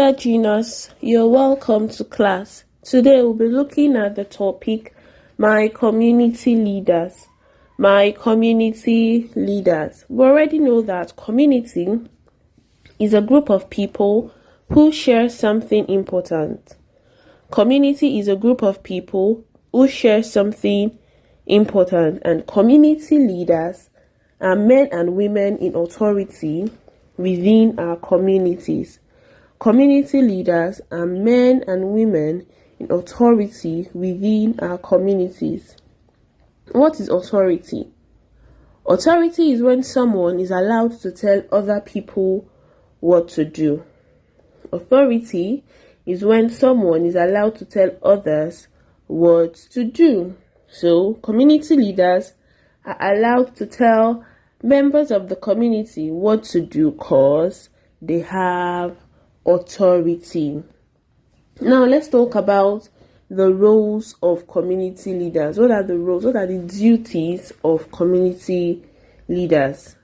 Dear Genus, you're welcome to class. Today we'll be looking at the topic, my community leaders. My community leaders. We already know that community is a group of people who share something important. Community is a group of people who share something important, and community leaders are men and women in authority within our communities. Community leaders are men and women in authority within our communities. What is authority? Authority is when someone is allowed to tell other people what to do. Authority is when someone is allowed to tell others what to do. So, community leaders are allowed to tell members of the community what to do because they have authority. Now let's talk about the roles of community leaders. What are the roles? What are the duties of community leaders?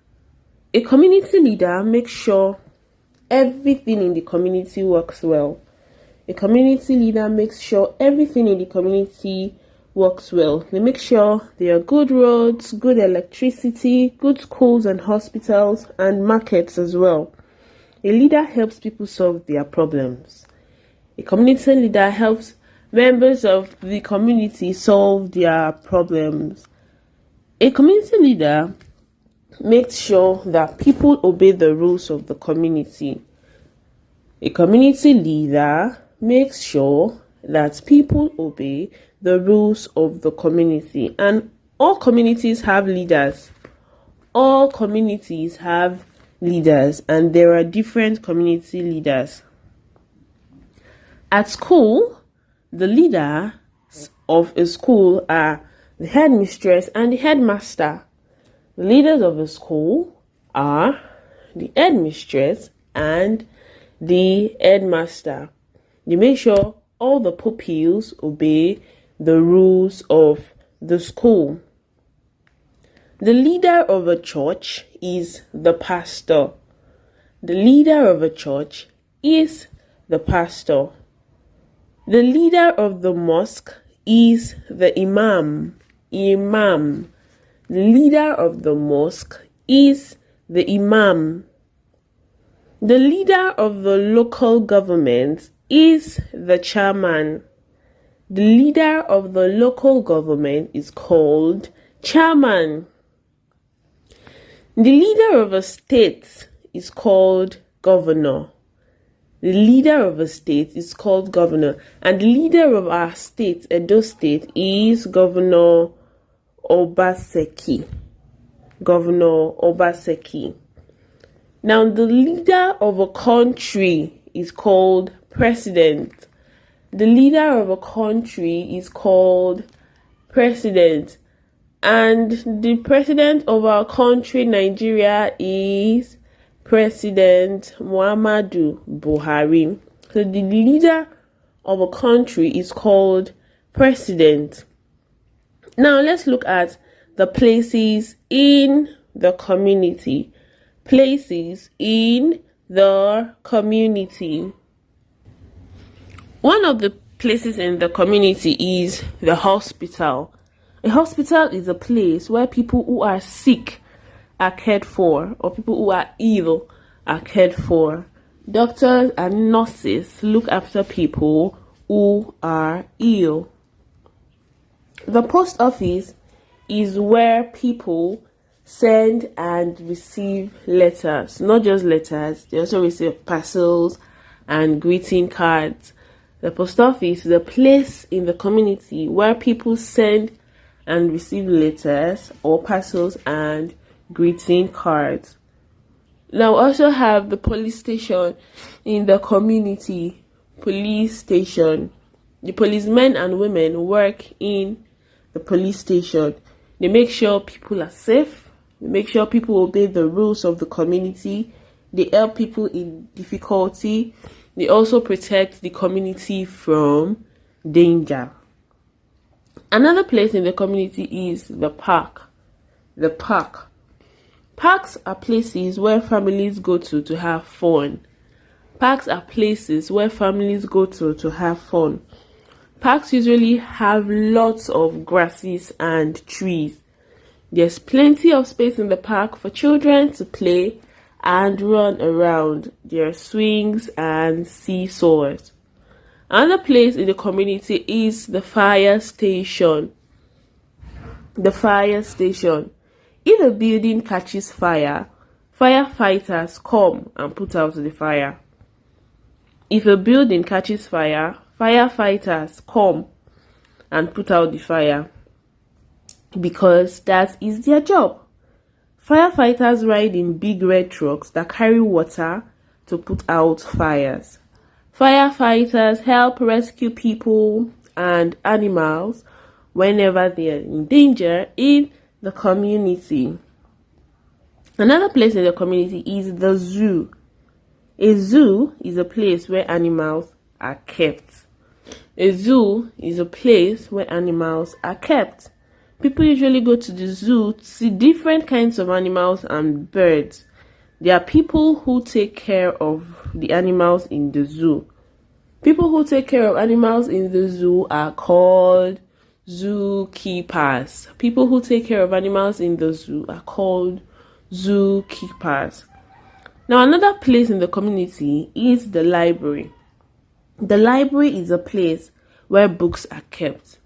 A community leader makes sure everything in the community works well. A community leader makes sure everything in the community works well. They make sure there are good roads, good electricity, good schools and hospitals, and markets as well. A leader helps people solve their problems. A community leader helps members of the community solve their problems. A community leader makes sure that people obey the rules of the community. A community leader makes sure that people obey the rules of the community. And all communities have leaders. All communities have leaders, and there are different community leaders. At school, the leaders of a school are the headmistress and the headmaster. The leaders of a school are the headmistress and the headmaster. They make sure all the pupils obey the rules of the school. The leader of a church is the pastor. The leader of a church is the pastor. The leader of the mosque is the imam. The leader of the mosque is the imam. The leader of the local government is the chairman. The leader of the local government is called chairman. The leader of a state is called governor. The leader of a state is called governor. And the leader of our state, Edo State, is Governor Obaseki. Governor Obaseki. Now, the leader of a country is called president. The leader of a country is called president. And the president of our country, Nigeria, is President Muhammadu Buhari. So the leader of a country is called president. Now let's look at the places in the community. Places in the community. One of the places in the community is the hospital. A hospital is a place where people who are sick are cared for, or people who are ill are cared for. Doctors and nurses look after people who are ill. The post office is where people send and receive letters. Not just letters, they also receive parcels and greeting cards. The post office is a place in the community where people send and receive letters or parcels and greeting cards. Now we also have the police station in the community. Police station. The policemen and women work in the police station. They make sure people are safe. They make sure people obey the rules of the community. They help people in difficulty. They also protect the community from danger. Another place in the community is the park. The park. Parks are places where families go to have fun. Parks are places where families go to have fun. Parks usually have lots of grasses and trees. There's plenty of space in the park for children to play and run around. There are swings and seesaws. Another place in the community is the fire station. The fire station. If a building catches fire, firefighters come and put out the fire. If a building catches fire, firefighters come and put out the fire because that is their job. Firefighters ride in big red trucks that carry water to put out fires. Firefighters help rescue people and animals whenever they are in danger in the community. Another place in the community is the zoo. A zoo is a place where animals are kept. A zoo is a place where animals are kept. People usually go to the zoo to see different kinds of animals and birds. There are people who take care of the animals in the zoo. People who take care of animals in the zoo are called zookeepers. People who take care of animals in the zoo are called zookeepers. Now, another place in the community is the library. The library is a place where books are kept.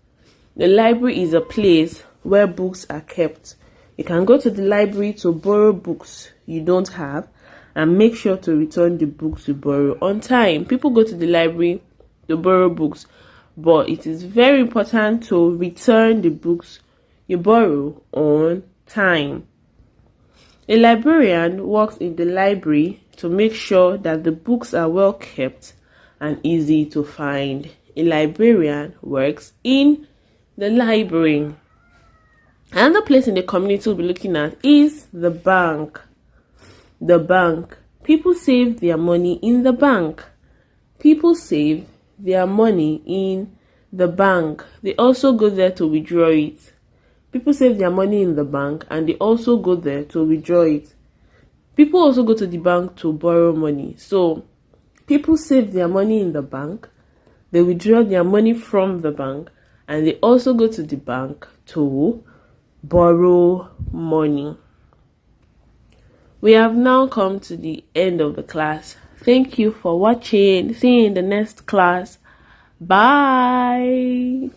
The library is a place where books are kept. You can go to the library to borrow books you don't have and make sure to return the books you borrow on time. People go to the library to borrow books, but it is very important to return the books you borrow on time. A librarian works in the library to make sure that the books are well kept and easy to find. A librarian works in the library. Another place in the community we'll be looking at is the bank. The bank. People save their money in the bank. People save their money in the bank. They also go there to withdraw it. People save their money in the bank and they also go there to withdraw it. People also go to the bank to borrow money. So, people save their money in the bank, they withdraw their money from the bank, and they also go to the bank to borrow money. We have now come to the end of the class. Thank you for watching. See you in the next class. Bye.